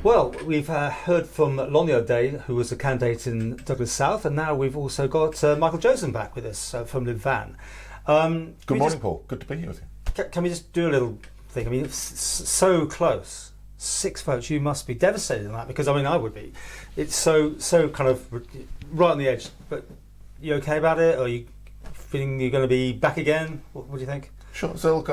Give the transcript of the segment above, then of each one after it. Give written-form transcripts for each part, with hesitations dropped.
Well, we've heard from Lonnie O'Day, who was a candidate in Douglas South, and now we've also got Michael Josem back with us from LibVan. Good morning, Paul. Good to be here with you. Can we just do a little thing? I mean, it's so close. 6 votes. You must be devastated in that, because I mean, I would be. It's so kind of right on the edge. But you okay about it? Or are you feeling you're going to be back again? What do you think? Sure. So look,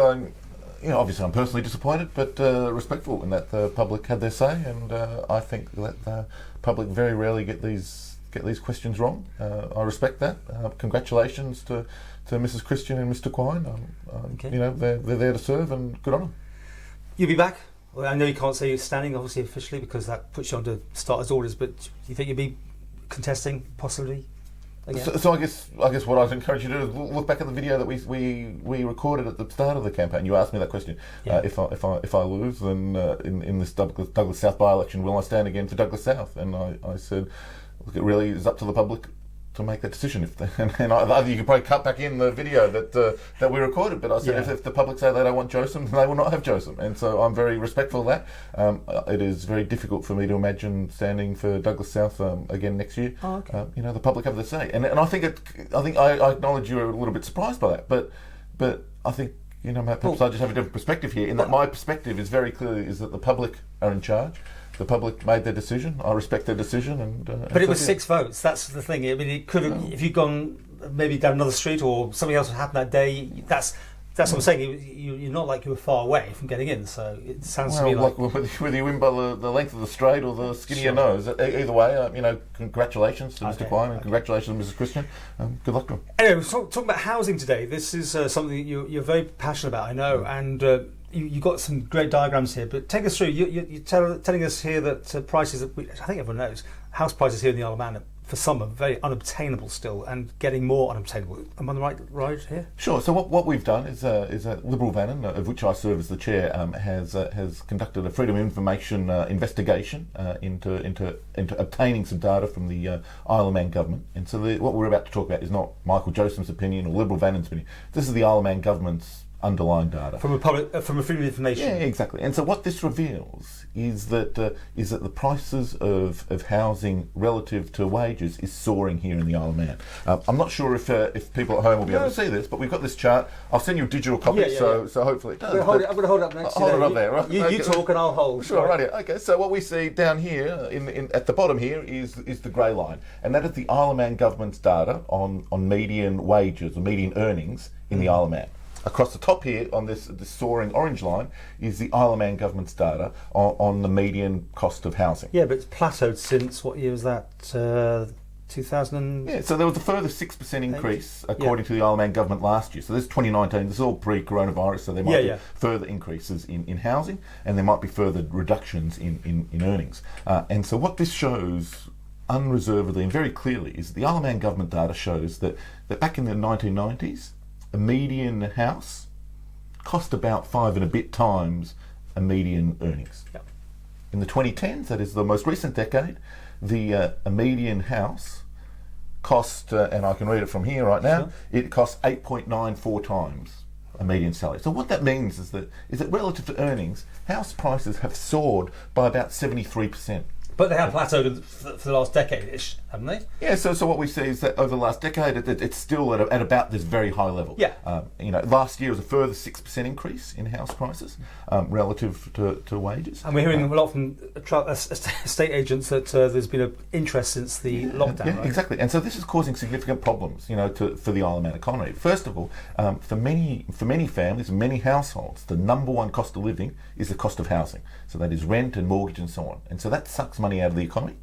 obviously I'm personally disappointed, but respectful in that the public had their say, and I think that the public very rarely get these questions wrong. I respect that. Congratulations to Mrs. Christian and Mr. Quine. Okay. They're there to serve, and good on them. You'll be back? Well, I know you can't say you're standing, obviously, officially, because that puts you under starters' orders, but do you think you'll be contesting, possibly, again? So I guess what I'd encourage you to do is look back at the video that we recorded at the start of the campaign. You asked me that question. Yeah. If I lose, then in this Douglas South by-election, will I stand again for Douglas South? And I said, look, it really is up to the public to make that decision. And you could probably cut back in the video that we recorded, but I said, if the public say they don't want Josem, they will not have Josem. And so I'm very respectful of that. It is very difficult for me to imagine standing for Douglas South again next year. Oh, okay. The public have their say, and I think I acknowledge you're a little bit surprised by that, but I think perhaps I just have a different perspective here. In that my perspective is very clearly is that the public are in charge. The public made their decision. I respect their decision, but it was 6 votes. That's the thing. I mean, it could have. If you'd gone maybe down another street or something else had happened that day. That's what I'm saying. You're not like you were far away from getting in. So it sounds to me like whether you win by the length of the straight or the skin of your nose. Either way, congratulations to Mr. Quine and congratulations to Mrs. Christian. Good luck to them. Anyway, we're talking about housing today. This is something you're very passionate about, I know, and. You got some great diagrams here, but take us through. You're telling us here that prices, I think everyone knows, house prices here in the Isle of Man for some are very unobtainable still, and getting more unobtainable. Am I on the right here? Sure. So what we've done is LibVan, of which I serve as the chair, has conducted a Freedom of Information investigation into obtaining some data from the Isle of Man government. And so what we're about to talk about is not Michael Josem's opinion or LibVan's opinion. This is the Isle of Man government's underlying data from a freedom of information. Yeah, exactly. And so what this reveals is that the prices of housing relative to wages is soaring here in the Isle of Man. I'm not sure if people at home will be able to see this, but we've got this chart. I'll send you a digital copy, so hopefully it does. I'm going to hold it up next to you. Hold it up there, right? You talk and I'll hold. Sure, right here. Okay, so what we see down here at the bottom here is the grey line, and that is the Isle of Man government's data on median wages or median earnings in the Isle of Man. Across the top here on this soaring orange line is the Isle of Man government's data on the median cost of housing. Yeah, but it's plateaued since, what year was that? 2000? Yeah, so there was a further 6% increase according to the Isle of Man government last year. So this is 2019, this is all pre-coronavirus, so there might be further increases in housing, and there might be further reductions in earnings. And so what this shows unreservedly and very clearly is the Isle of Man government data shows that back in the 1990s, a median house cost about 5 and a bit times a median earnings. Yep. In the 2010s, that is the most recent decade, a median house cost, and I can read it from here right now, it costs 8.94 times a median salary. So what that means is that relative to earnings, house prices have soared by about 73%. But they have plateaued for the last decade-ish, haven't they? Yeah, so what we see is that over the last decade, it's still at about this very high level. Yeah. Last year was a further 6% increase in house prices relative to wages. And we're hearing a lot from estate agents that there's been an interest since the lockdown. Yeah, right? Exactly. And so this is causing significant problems, for the Isle of Man economy. First of all, for many families, many households, the number one cost of living is the cost of housing. So that is rent and mortgage and so on. And so that sucks money out of the economy.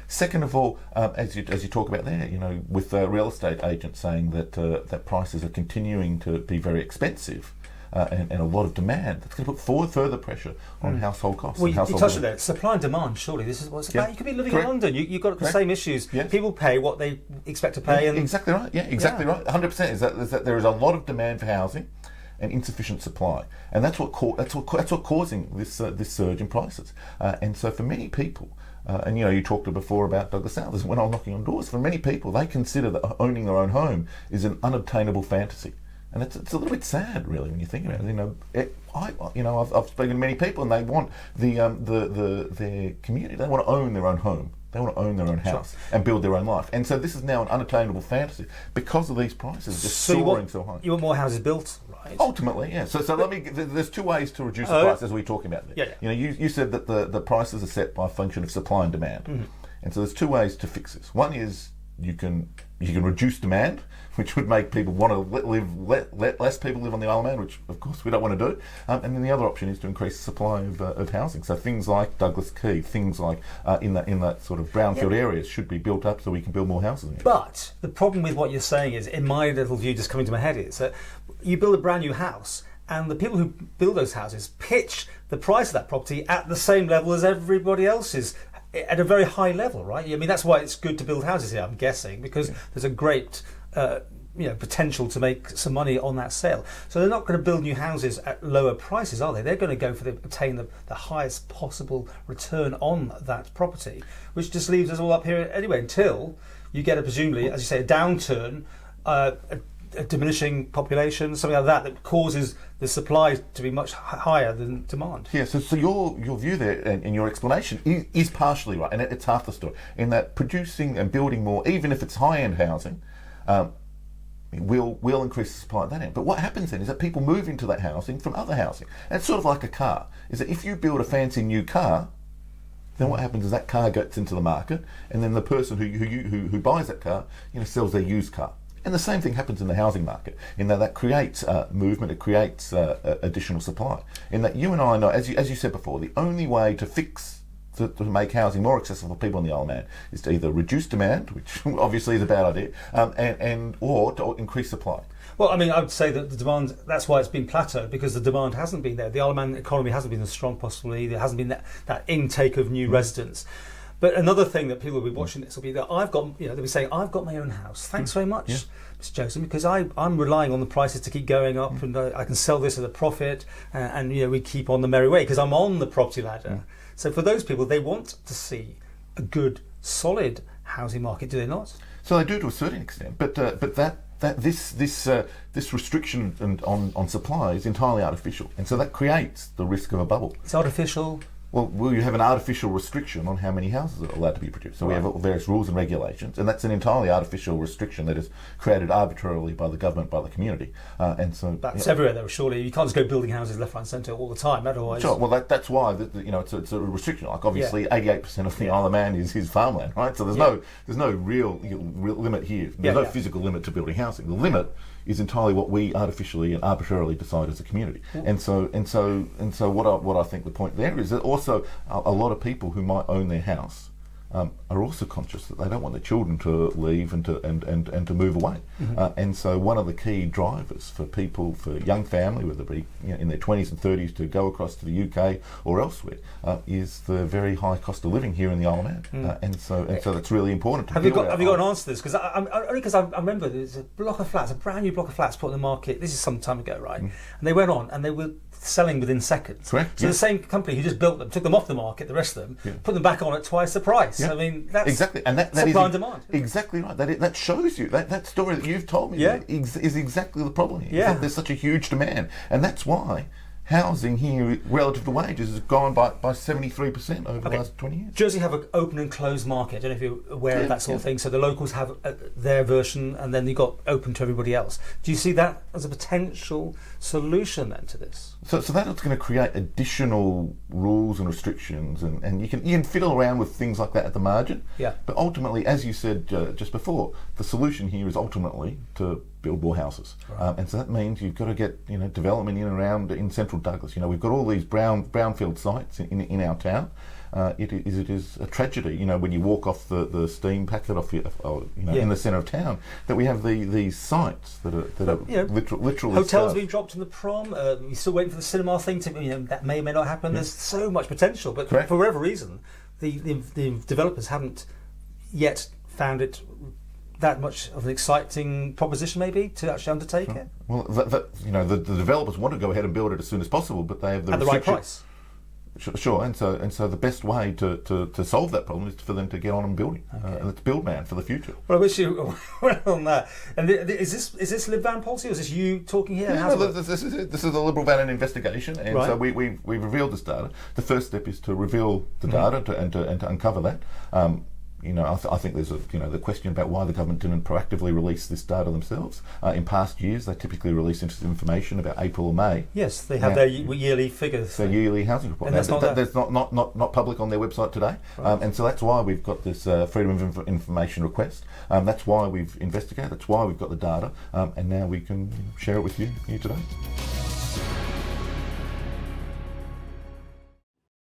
Second of all, as you talk about there, with real estate agents saying that prices are continuing to be very expensive and a lot of demand, that's going to put further pressure on household costs. Well, you touched on that. Supply and demand, surely. This is what it's about. You could be living in London. You've got the same issues. Yes. People pay what they expect to pay. And exactly right. Yeah, exactly right. 100% is that there is a lot of demand for housing and insufficient supply, and that's what causing this surge in prices. And so for many people, and you talked before about Douglas South, when I'm knocking on doors, for many people they consider that owning their own home is an unobtainable fantasy. And it's a little bit sad, really, when you think about it. I've spoken to many people, and they want their community. They want to own their own home. They want to own their own house and build their own life. And so this is now an unattainable fantasy because of these prices just soaring so high. You want more houses built, right? Ultimately, yeah. So there's two ways to reduce the price, as we're talking about there. Yeah. You said that the prices are set by a function of supply and demand. Mm-hmm. And so there's two ways to fix this. One is you can reduce demand, which would make people want to let less people live on the Isle of Man, which of course we don't want to do. And then the other option is to increase the supply of housing. So things like Douglas Quay, things like in that sort of brownfield areas should be built up so we can build more houses. But the problem with what you're saying is, in my little view, just coming to my head, is that you build a brand new house, and the people who build those houses pitch the price of that property at the same level as everybody else's, at a very high level, right? I mean, that's why it's good to build houses here, I'm guessing, because there's a great potential to make some money on that sale. So they're not going to build new houses at lower prices, are they? They're going to go for obtain the highest possible return on that property, which just leaves us all up here anyway until you get presumably, as you say, a downturn, a diminishing population, something like that causes the supply to be much higher than demand. Yeah, so your view there and your explanation is partially right, and it's half the story, in that producing and building more, even if it's high-end housing, will increase the supply at that end. But what happens then is that people move into that housing from other housing. And it's sort of like a car, is that if you build a fancy new car, then what happens is that car gets into the market, and then the person who buys that car sells their used car. And the same thing happens in the housing market, in that creates movement, it creates additional supply. In that you and I know, as you said before, the only way to make housing more accessible for people on the Isle of Man is to either reduce demand, which obviously is a bad idea, or to increase supply. Well, I mean, I would say that the demand, that's why it's been plateaued, because the demand hasn't been there. The Isle of Man economy hasn't been as strong possibly, there hasn't been that intake of new residents. But another thing that people will be watching this will be that they'll be saying, I've got my own house. Thanks very much, Mr. Josem, because I'm relying on the prices to keep going up, and I can sell this at a profit, and we keep on the merry way because I'm on the property ladder. So for those people, they want to see a good, solid housing market, do they not? So they do to a certain extent, but this restriction on supply is entirely artificial, and so that creates the risk of a bubble. It's artificial. Well, you have an artificial restriction on how many houses are allowed to be produced. So we have various rules and regulations, and that's an entirely artificial restriction that is created arbitrarily by the government, by the community. And so that's everywhere, though. Surely you can't just go building houses left, right, and centre all the time. Otherwise, sure. Well, that's why it's a restriction. Like obviously, 88% of the Isle of Man is farmland, right? So there's no real limit here. There's no physical limit to building housing. The limit is entirely what we artificially and arbitrarily decide as a community. And so what I think the point there is that also a lot of people who might own their house are also conscious that they don't want their children to leave and to move away. And so one of the key drivers for people, for young family, whether it be in their 20s and 30s, to go across to the UK or elsewhere, is the very high cost of living here in the Isle of Man. And so that's really important. Have you got an answer to this? Because I remember there's a block of flats, a brand new block of flats put on the market. This is some time ago, right? And they went on and they were selling within seconds. Correct. So the same company who just built them, took them off the market, the rest of them, put them back on at twice the price. I mean, that's exactly, and that supply and demand. Exactly right. That shows you that story that you've told me is exactly the problem here. Is that there's such a huge demand, and that's why housing here relative to wages has gone by 73% over the last 20 years. Jersey have an open and closed market. I don't know if you're aware of that sort of thing. So the locals have their version, and then you've got open to everybody else. Do you see that as a potential solution then to this? So that's going to create additional rules and restrictions, and you can fiddle around with things like that at the margin. Yeah. But ultimately, as you said just before, the solution here is ultimately to build more houses. Right. And so that means you've got to get development in central Douglas. We've got all these brownfield sites in our town. It is a tragedy, when you walk off the steam packet off in the centre of town, that we have these sites that are literally hotels being dropped in the prom. We're still waiting for the cinema thing to that may or may not happen. There's so much potential, but for whatever reason, the developers haven't yet found it that much of an exciting proposition, maybe, to actually undertake it. Well, the developers want to go ahead and build it as soon as possible, but they have the right price. Sure, and so the best way to solve that problem is for them to get on and building. Okay. And it's build man for the future. Well, I wish you well on that. And is this LibVan policy, or is this you talking here? Yeah, no, this is it. This is a LibVan investigation, and Right. so we revealed this data. The first step is to reveal the data and to uncover that. I think there's the question about why the government didn't proactively release this data themselves. In past years, they typically release information about April or May. Yes, they have their yearly figures. Their yearly housing report. And That's not public on their website today, Right. and so that's why we've got this Freedom of Information request. That's why we've investigated. That's why we've got the data, and now we can share it with you here today.